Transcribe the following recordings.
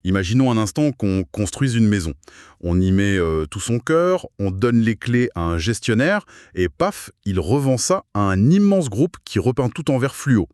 Imaginons un instant qu'on construise une maison. On y met tout son cœur, on donne les clés à un gestionnaire, et paf, il revend ça à un immense groupe qui repeint tout en vert fluo.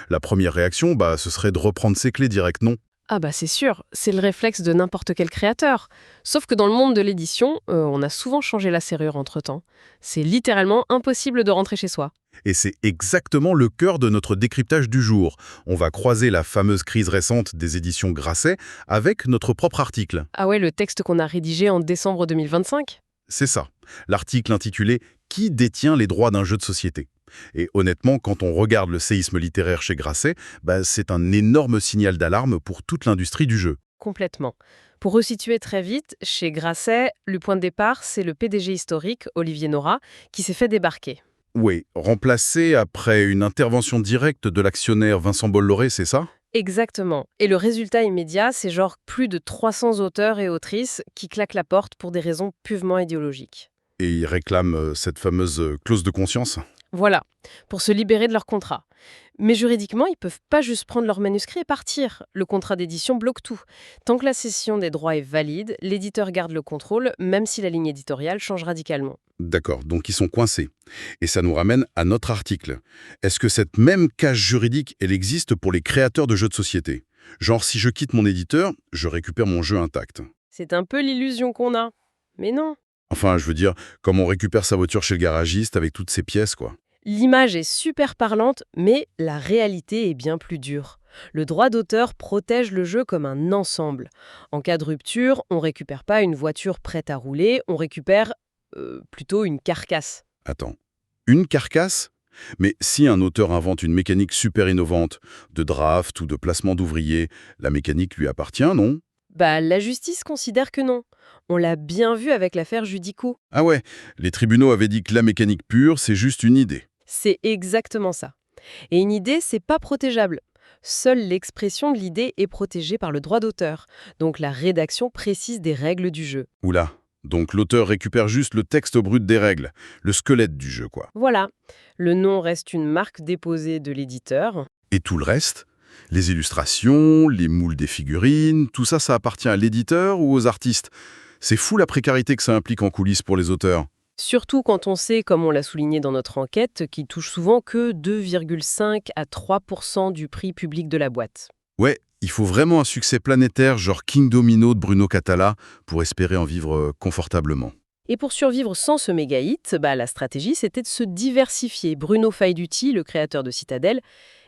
La première réaction, ce serait de reprendre ses clés direct, non? Ah bah c'est sûr, c'est le réflexe de n'importe quel créateur. Sauf que dans le monde de l'édition, on a souvent changé la serrure entre-temps. C'est littéralement impossible de rentrer chez soi. Et c'est exactement le cœur de notre décryptage du jour. On va croiser la fameuse crise récente des éditions Grasset avec notre propre article. Ah ouais, le texte qu'on a rédigé en décembre 2025? C'est ça, l'article intitulé «Qui détient les droits d'un jeu de société?» Et honnêtement, quand on regarde le séisme littéraire chez Grasset, c'est un énorme signal d'alarme pour toute l'industrie du jeu. Complètement. Pour resituer très vite, chez Grasset, le point de départ, c'est le PDG historique, Olivier Nora, qui s'est fait débarquer. Oui, remplacé après une intervention directe de l'actionnaire Vincent Bolloré, c'est ça? Exactement. Et le résultat immédiat, c'est genre plus de 300 auteurs et autrices qui claquent la porte pour des raisons purement idéologiques. Et il réclame cette fameuse clause de conscience? Voilà, pour se libérer de leur contrat. Mais juridiquement, ils peuvent pas juste prendre leur manuscrit et partir. Le contrat d'édition bloque tout. Tant que la cession des droits est valide, l'éditeur garde le contrôle, même si la ligne éditoriale change radicalement. D'accord, donc ils sont coincés. Et ça nous ramène à notre article. Est-ce que cette même cage juridique, elle existe pour les créateurs de jeux de société? Genre, si je quitte mon éditeur, je récupère mon jeu intact. C'est un peu l'illusion qu'on a. Mais non. Enfin, je veux dire, comme on récupère sa voiture chez le garagiste avec toutes ses pièces, quoi. L'image est super parlante, mais la réalité est bien plus dure. Le droit d'auteur protège le jeu comme un ensemble. En cas de rupture, on récupère pas une voiture prête à rouler, on récupère plutôt une carcasse. Attends, une carcasse? Mais si un auteur invente une mécanique super innovante, de draft ou de placement d'ouvriers, la mécanique lui appartient, non? Bah, la justice considère que non. On l'a bien vu avec l'affaire Judico. Ah ouais, les tribunaux avaient dit que la mécanique pure, c'est juste une idée. C'est exactement ça. Et une idée, c'est pas protégeable. Seule l'expression de l'idée est protégée par le droit d'auteur. Donc la rédaction précise des règles du jeu. Oula, donc l'auteur récupère juste le texte brut des règles, le squelette du jeu, quoi. Voilà. Le nom reste une marque déposée de l'éditeur. Et tout le reste? Les illustrations, les moules des figurines, tout ça, ça appartient à l'éditeur ou aux artistes? C'est fou la précarité que ça implique en coulisses pour les auteurs. Surtout quand on sait, comme on l'a souligné dans notre enquête, qu'il touche souvent que 2,5 à 3% du prix public de la boîte. Ouais, il faut vraiment un succès planétaire genre King Domino de Bruno Catala pour espérer en vivre confortablement. Et pour survivre sans ce méga hit, la stratégie, c'était de se diversifier. Bruno Faiduti, le créateur de Citadel,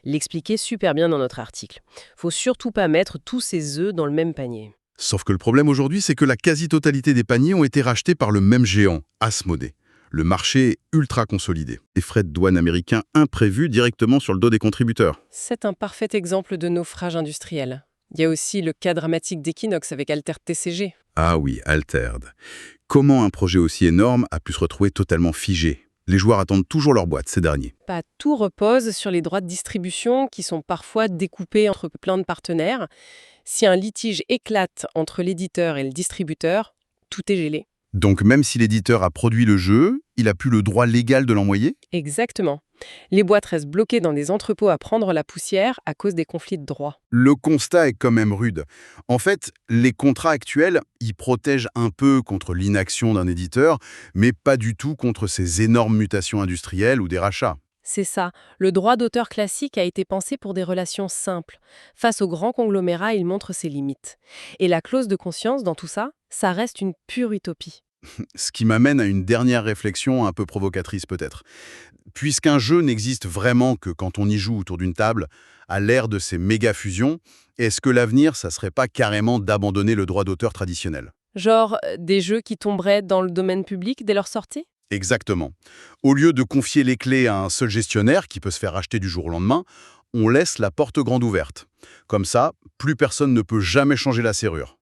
l'expliquait super bien dans notre article. Faut surtout pas mettre tous ses œufs dans le même panier. Sauf que le problème aujourd'hui, c'est que la quasi-totalité des paniers ont été rachetés par le même géant, Asmodée. Le marché est ultra consolidé. Des frais de douane américains imprévus directement sur le dos des contributeurs. C'est un parfait exemple de naufrage industriel. Il y a aussi le cas dramatique d'Equinox avec Alter TCG. Ah oui, Altered. Comment un projet aussi énorme a pu se retrouver totalement figé? Les joueurs attendent toujours leur boîte, ces derniers. Pas tout repose sur les droits de distribution qui sont parfois découpés entre plein de partenaires. Si un litige éclate entre l'éditeur et le distributeur, tout est gelé. Donc même si l'éditeur a produit le jeu, il a plus le droit légal de l'envoyer? Exactement. Les boîtes restent bloquées dans des entrepôts à prendre la poussière à cause des conflits de droits. Le constat est quand même rude. En fait, les contrats actuels, ils protègent un peu contre l'inaction d'un éditeur, mais pas du tout contre ces énormes mutations industrielles ou des rachats. C'est ça. Le droit d'auteur classique a été pensé pour des relations simples. Face aux grands conglomérats, il montre ses limites. Et la clause de conscience dans tout ça, ça reste une pure utopie. Ce qui m'amène à une dernière réflexion un peu provocatrice peut-être. Puisqu'un jeu n'existe vraiment que quand on y joue autour d'une table, à l'ère de ces méga-fusions, est-ce que l'avenir, ça serait pas carrément d'abandonner le droit d'auteur traditionnel? Genre des jeux qui tomberaient dans le domaine public dès leur sortie? Exactement. Au lieu de confier les clés à un seul gestionnaire qui peut se faire racheter du jour au lendemain, on laisse la porte grande ouverte. Comme ça, plus personne ne peut jamais changer la serrure.